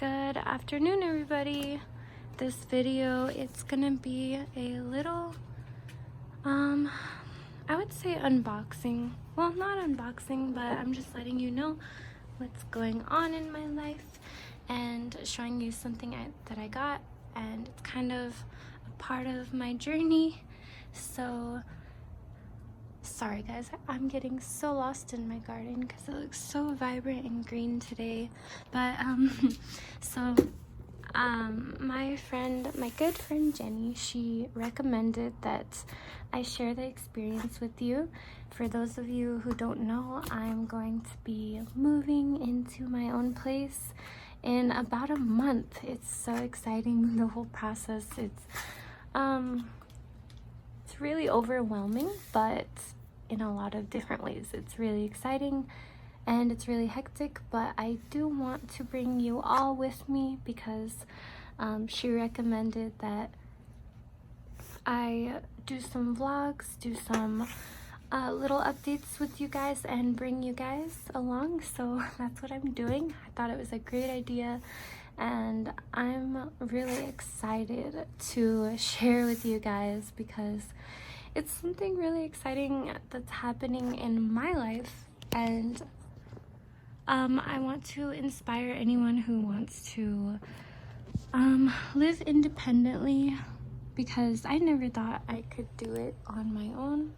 Good afternoon, everybody. This video, it's gonna be a little I would say unboxing. Well, not unboxing, but I'm just letting you know what's going on in my life and showing you something that I got, and it's kind of a part of my journey. So sorry guys, I'm getting so lost in my garden because it looks so vibrant and green today. But my good friend Jenny, she recommended that I share the experience with you. For those of you who don't know, I'm going to be moving into my own place in about a month. It's so exciting, the whole process. It's really overwhelming, but in a lot of different ways. It's really exciting and it's really hectic, but I do want to bring you all with me because she recommended that I do some vlogs, do some little updates with you guys and bring you guys along. So that's what I'm doing. I thought it was a great idea and I'm really excited to share with you guys because it's something really exciting that's happening in my life, and I want to inspire anyone who wants to live independently, because I never thought I could do it on my own,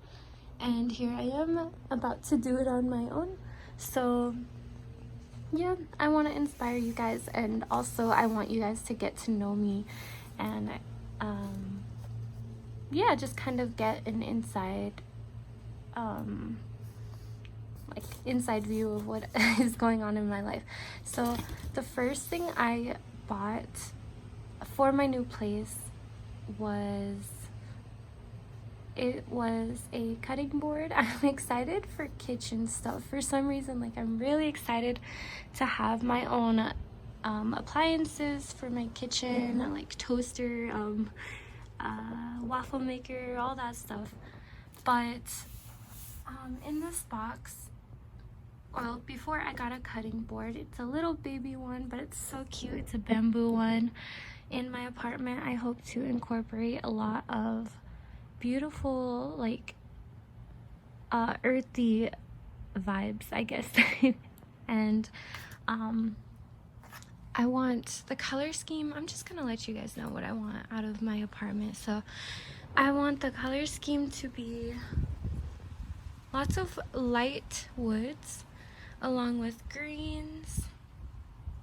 and here I am about to do it on my own. So yeah, I want to inspire you guys, and also I want you guys to get to know me and yeah, just kind of get an inside view of what is going on in my life. So the first thing I bought for my new place was a cutting board. I'm excited for kitchen stuff for some reason. Like, I'm really excited to have my own appliances for my kitchen, like toaster, waffle maker, all that stuff. But in this box, well, before I got a cutting board, it's a little baby one, but it's so cute. It's a bamboo one. In my apartment, I hope to incorporate a lot of beautiful, like earthy vibes, I guess. And I want the color scheme. I'm just gonna let you guys know what I want out of my apartment. So I want the color scheme to be lots of light woods along with greens,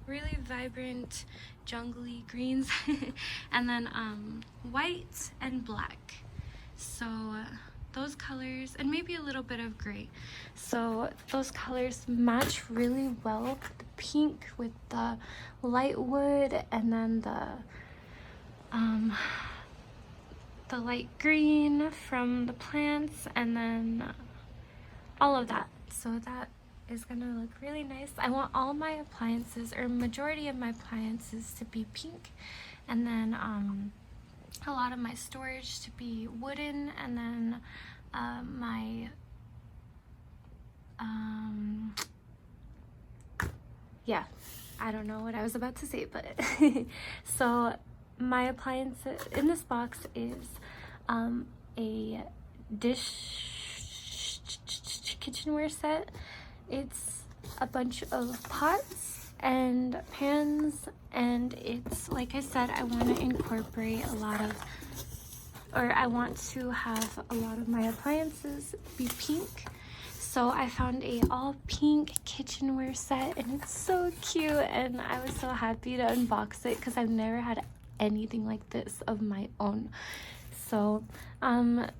really vibrant jungly greens, and then white and black. So those colors, and maybe a little bit of gray. So those colors match really well. The pink with the light wood, and then the light green from the plants, and then all of that. So that is gonna look really nice. I want all my appliances, or majority of my appliances, to be pink, and then a lot of my storage to be wooden, and then yeah, I don't know what I was about to say, but so my appliances in this box is a kitchenware set. It's a bunch of pots and pans, and it's, like I said, I want to incorporate I want to have a lot of my appliances be pink. So I found a all pink kitchenware set, and it's so cute, and I was so happy to unbox it because I've never had anything like this of my own. So I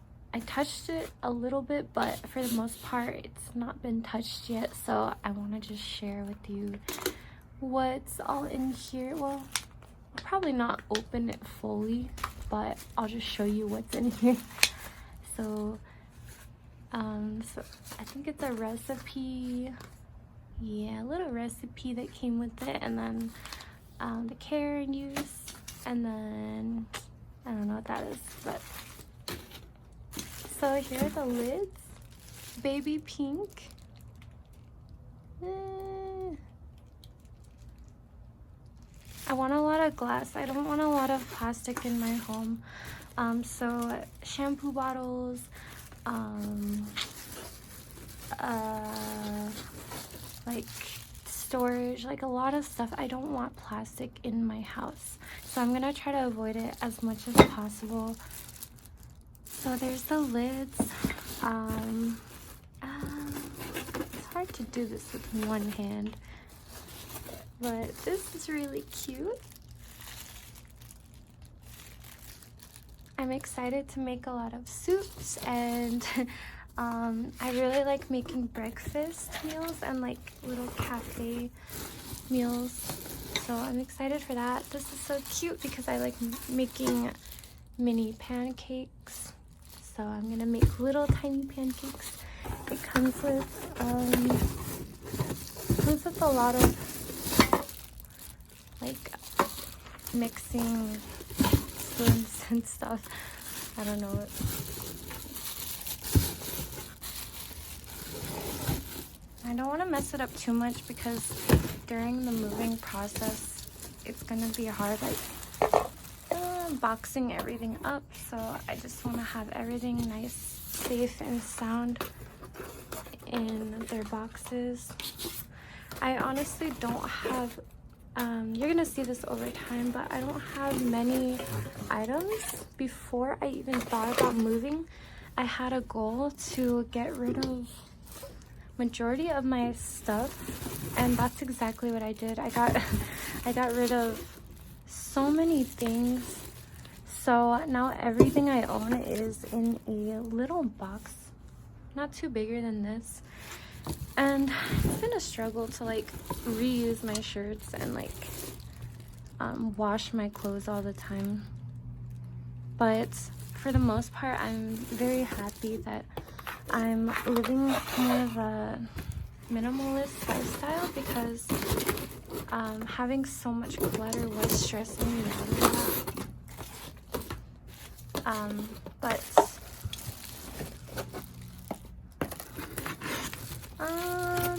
touched it a little bit, but for the most part it's not been touched yet. So I want to just share with you what's all in here. Well, I'll probably not open it fully, but I'll just show you what's in here. So so I think it's a recipe, yeah, a little recipe that came with it, and then the care and use, and then I don't know what that is, but so here are the lids, baby pink. want a lot of glass. I don't want a lot of plastic in my home. So shampoo bottles, like storage, like a lot of stuff. I don't want plastic in my house, so I'm gonna try to avoid it as much as possible. So there's the lids. It's hard to do this with one hand, but this is really cute. I'm excited to make a lot of soups, and I really like making breakfast meals and like little cafe meals, so I'm excited for that. This is so cute because I like making mini pancakes, so I'm gonna make little tiny pancakes. It comes with a lot of like mixing spoons and stuff. I don't know. I don't want to mess it up too much because during the moving process it's gonna be hard, like boxing everything up, so I just want to have everything nice, safe and sound in their boxes. I honestly don't have you're gonna see this over time, but I don't have many items. Before I even thought about moving, I had a goal to get rid of majority of my stuff, and that's exactly what I did. I got rid of so many things, so now everything I own is in a little box, not too bigger than this. And it's been a struggle to like reuse my shirts and like wash my clothes all the time, but for the most part I'm very happy that I'm living more of a minimalist lifestyle, because having so much clutter was stressing me out a lot. But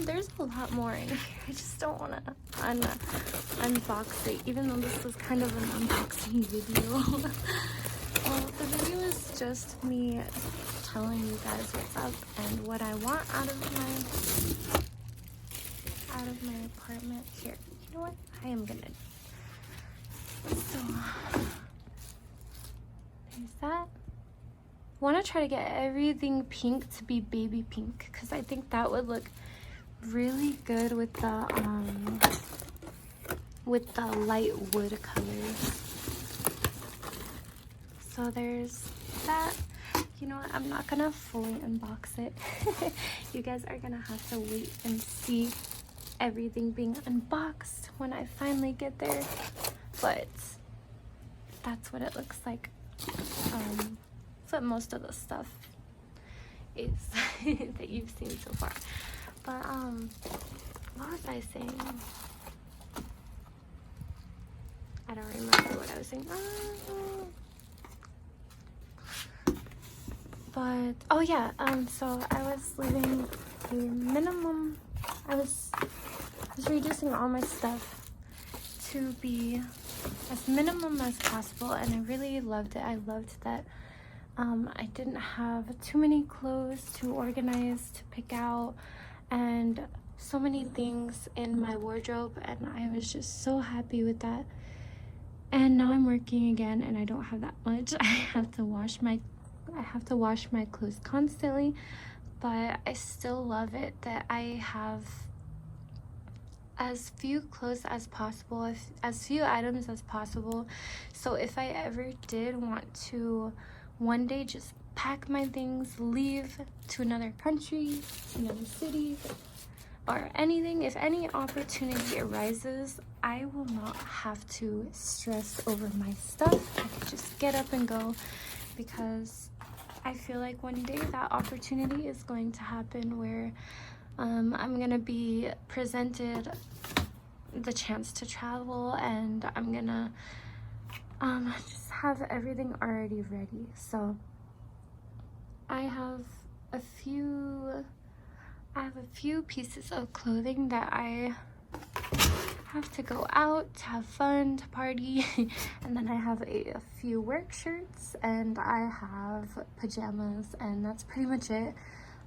there's a lot more in here. I just don't want to unbox it, even though this was kind of an unboxing video. Well, the video is just me telling you guys what's up and what I want out of my apartment. Here, you know what? I am gonna. So there's that. Want to try to get everything pink to be baby pink, because I think that would look really good with the light wood colors. So there's that. You know what? I'm not gonna fully unbox it. You guys are gonna have to wait and see everything being unboxed when I finally get there. But that's what it looks like. That's what most of the stuff is that you've seen so far. But what was I saying? I don't remember what I was saying. But oh yeah, so I was leaving a minimum. I was reducing all my stuff to be as minimum as possible, and I really loved it. I loved that I didn't have too many clothes to organize, to pick out, and so many things in my wardrobe, and I was just so happy with that. And now I'm working again and I don't have that much. I have to wash my clothes constantly, but I still love it that I have as few clothes as possible, as few items as possible. So if I ever did want to one day just pack my things, leave to another country, another city, or anything, if any opportunity arises, I will not have to stress over my stuff. I can just get up and go, because I feel like one day that opportunity is going to happen where I'm gonna be presented the chance to travel, and I'm gonna just have everything already ready. So I have a few pieces of clothing that I have to go out to have fun, to party. And then I have a few work shirts, and I have pajamas, and that's pretty much it.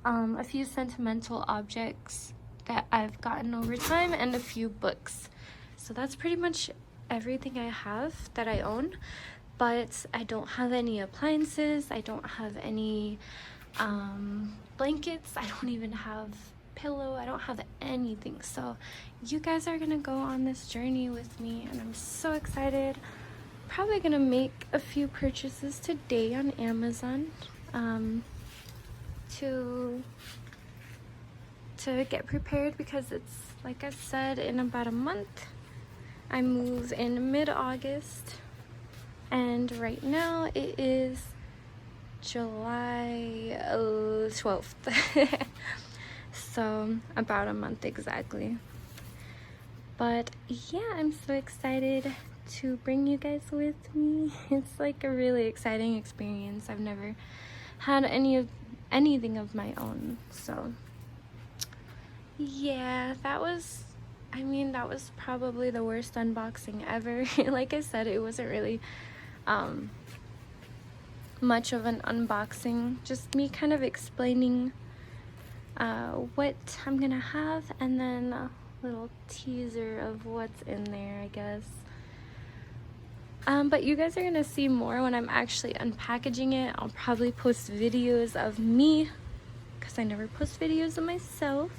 A few sentimental objects that I've gotten over time, and a few books. So that's pretty much everything I have that I own. But I don't have any appliances, I don't have any blankets, I don't even have pillow, I don't have anything. So you guys are gonna go on this journey with me, and I'm so excited. Probably gonna make a few purchases today on Amazon to get prepared, because it's, like I said, in about a month. I move in mid-August, and right now it is July 12th. So about a month exactly. But yeah, I'm so excited to bring you guys with me. It's like a really exciting experience. I've never had anything of my own. So yeah, that was probably the worst unboxing ever. Like I said, it wasn't really much of an unboxing, just me kind of explaining what I'm gonna have, and then a little teaser of what's in there, I guess. But you guys are gonna see more when I'm actually unpackaging it. I'll probably post videos of me, because I never post videos of myself.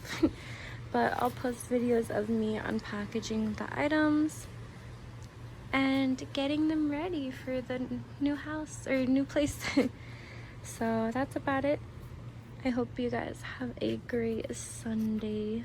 But I'll post videos of me unpackaging the items and getting them ready for the new house or new place. So that's about it. I hope you guys have a great Sunday.